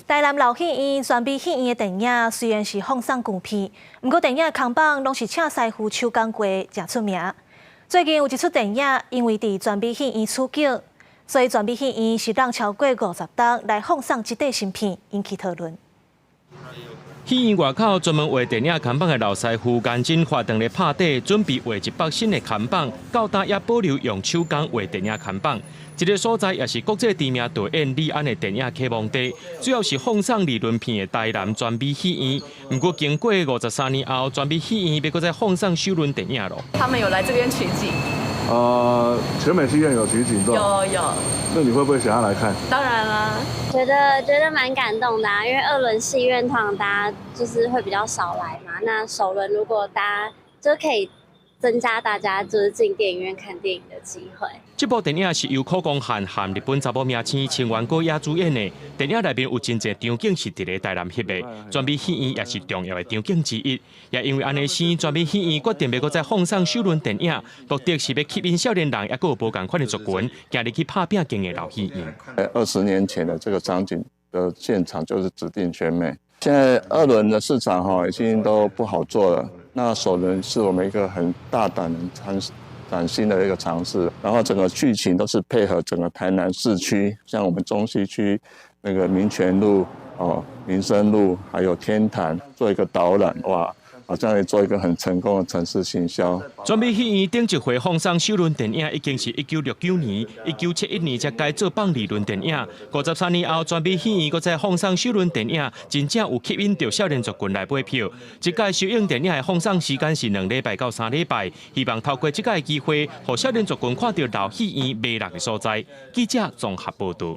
台南老戏院全美戏院的电影虽然是放送旧片，不过电影的扛棒拢是请师傅手工过，真出名。最近有一出电影，因为伫全美戏院取景，所以全美戏院是让超过50档来放送这块新片，引起讨论。戏院外口专门画电影扛棒的老师傅，赶紧发动咧拍底，准备画一百新的扛棒，到达也保留用手工画电影扛棒。这个所在也是国际知名导演李安的电影启蒙地，主要是放送理论片的台南全美戏院。不过经过53年后，全美戏院要搁再放送首轮电影了。他们有来这边取景。全美戏院有取景对吧？有。那你会不会想要来看？当然啦，觉得蛮感动的因为二轮戏院通常大家就是会比较少来嘛，那首轮如果大家就可以增加大家就是进电影院看电影的机会。这部电影是由柯光汉和日本查某明星清原果耶主演的。电影内面有真侪场景是伫咧台南翕的，全美戏院也是重要的场景之一。也因为安尼生，全美戏院决定要搁再放送首轮电影，目的是要吸引少年人，也搁有无共款的族群，今日去拍拼经的老戏院。20年前的这个场景的现场就是指定全美。现在二轮的市场已经都不好做了，那首轮是我们一个很大胆的崭新的一个尝试，然后整个剧情都是配合整个台南市区，像我们中西区那个民权路、民生路，还有天坛做一个导览，哇！好像也做一个很成功的城市行销。全美戏院顶一回放送首轮电影已经是1969年、1971年才改做放理论电影。53年后，全美戏院搁再放送首轮电影，真正有吸引到少年族群来买票。这届首映电影的放送时间是2礼拜到3礼拜，希望透过这届机会，让少年族群看到老戏院魅力的所在。记者综合报道。